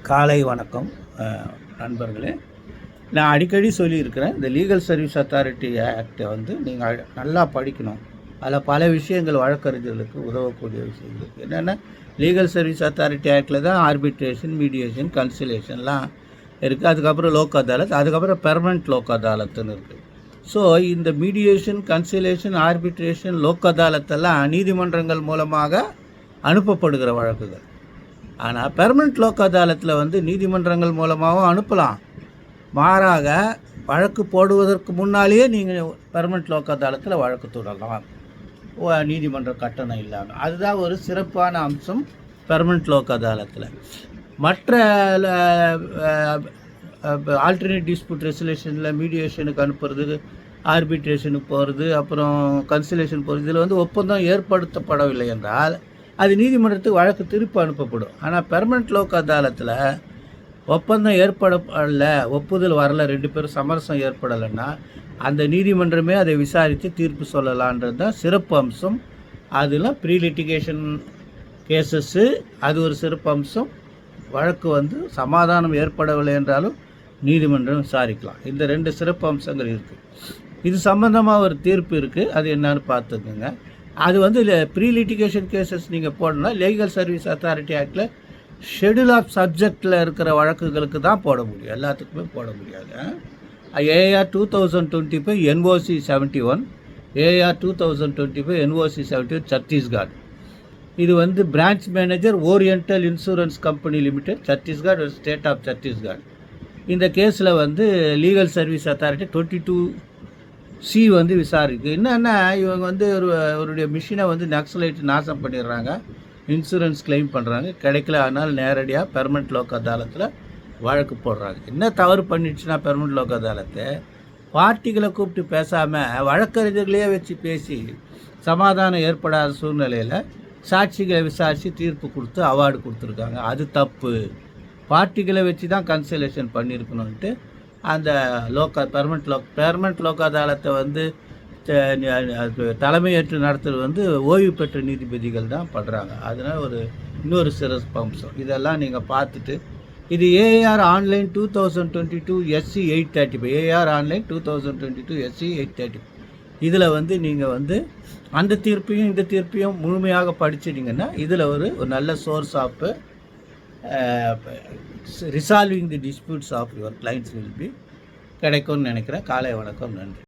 காலை வணக்கம் நண்பர்களே. நான் அடிக்கடி சொல்லியிருக்கிறேன், இந்த லீகல் சர்வீஸ் அத்தாரிட்டி ஆக்டை வந்து நீங்கள் நல்லா படிக்கணும். அதில் பல விஷயங்கள் வழக்கறிஞர்களுக்கு உதவக்கூடிய விஷயங்கள் என்னென்னா, லீகல் சர்வீஸ் அத்தாரிட்டி ஆக்டில் தான் ஆர்பிட்ரேஷன், மீடியேஷன், கன்சிலேஷன்லாம் இருக்குது. அதுக்கப்புறம் லோக் அதாலத், அதுக்கப்புறம் பெர்மனண்ட் லோக் அதாலத்துன்னு இருக்குது. ஸோ இந்த மீடியேஷன், கன்சிலேஷன், ஆர்பிட்ரேஷன், லோக் அதாலத்தெல்லாம் நீதிமன்றங்கள் மூலமாக அனுப்பப்படுகிற வழக்குகள். ஆனால் பெர்மனண்ட் லோக் அதாலத்தில் வந்து நீதிமன்றங்கள் மூலமாகவும் அனுப்பலாம். மாறாக வழக்கு போடுவதற்கு முன்னாலேயே நீங்கள் பெர்மனண்ட் லோக் அதாலத்தில் வழக்கு தொடரலாம், நீதிமன்ற கட்டணம் இல்லாமல். அதுதான் ஒரு சிறப்பான அம்சம் பெர்மனண்ட் லோக் அதாலத்தில். மற்ற ஆல்டர்னேட் டிஸ்பியூட் ரெசல்யூஷனில் மீடியேஷனுக்கு அனுப்புறது, ஆர்பிட்ரேஷனுக்கு போகிறது, அப்புறம் கன்சிலேஷன் போகிறது, இதில் வந்து ஒப்பந்தம் ஏற்படுத்தப்படவில்லை என்றால் அது நீதிமன்றத்துக்கு வழக்கு திருப்பி அனுப்பப்படும். ஆனால் பெர்மனண்ட் லோக் அதாலத்தில் ஒப்பந்தம் ஏற்படலை, ஒப்புதல் வரலை, ரெண்டு பேரும் சமரசம் ஏற்படலைன்னா அந்த நீதிமன்றமே அதை விசாரித்து தீர்ப்பு சொல்லலான்றது தான் சிறப்பு அம்சம். அதில் ப்ரீ லிட்டிகேஷன் கேசஸ்ஸு அது ஒரு சிறப்பு அம்சம். வழக்கு வந்து சமாதானம் ஏற்படவில்லை என்றாலும் நீதிமன்றம் விசாரிக்கலாம். இந்த ரெண்டு சிறப்பு அம்சங்கள் இருக்குது. இது சம்மந்தமாக ஒரு தீர்ப்பு இருக்குது, அது என்னன்னு பார்த்துக்குங்க. அது வந்து ப்ரீ லிட்டிகேஷன் கேசஸ் நீங்கள் போடணும்னா லீகல் சர்வீஸ் அத்தாரிட்டி ஆக்டில் ஷெடியூல் ஆஃப் சப்ஜெக்டில் இருக்கிற வழக்குகளுக்கு தான் போட முடியும், எல்லாத்துக்குமே போட முடியாது. AR 2025 NOC 71, AR 2025 NOC 71 Chhattisgarh. இது வந்து branch manager Oriental Insurance company limited, Chhattisgarh, state of Chhattisgarh. இந்த கேஸில் வந்து லீகல் சர்வீஸ் அத்தாரிட்டி 22C வந்து விசாரிக்கு. என்னென்னா, இவங்க வந்து அவருடைய மிஷினை வந்து நக்சலைட் நாசம் பண்ணிடுறாங்க, இன்சூரன்ஸ் கிளைம் பண்ணுறாங்க, கிடைக்கல. ஆனால் நேரடியாக பெர்மனண்ட் லோக் அதாலத்தில் வழக்கு போடுறாங்க. என்ன தவறு பண்ணிடுச்சுன்னா பெர்மனண்ட் லோக் அதாலத்தை பார்ட்டிகளை கூப்பிட்டு பேசாமல் வழக்கறிஞர்களையே வச்சு பேசி சமாதானம் ஏற்படாத சூழ்நிலையில் சாட்சிகளை விசாரித்து தீர்ப்பு கொடுத்து அவார்டு கொடுத்துருக்காங்க. அது தப்பு. பார்ட்டிகளை வச்சு தான் கன்சலேஷன் பண்ணியிருக்கணுன்ட்டு அந்த பெர்மனண்ட் லோக் அதாலத்தை வந்து தலைமையேற்று நடத்துறது வந்து ஓய்வு பெற்ற நீதிபதிகள் தான் பண்ணுறாங்க. அதனால் இன்னொரு சிறப்பு அம்சம். இதெல்லாம் நீங்கள் பார்த்துட்டு, இது AR online 2022 SC 835, AR online 2022 SC 835. இதில் வந்து நீங்கள் வந்து அந்த தீர்ப்பையும் இந்த தீர்ப்பையும் முழுமையாக படிச்சிட்டிங்கன்னா இதில் ஒரு நல்ல source of resolving the disputes of your clients will be கிடைக்கும்னு நினைக்கிறேன். காலை வணக்கம், நன்றி.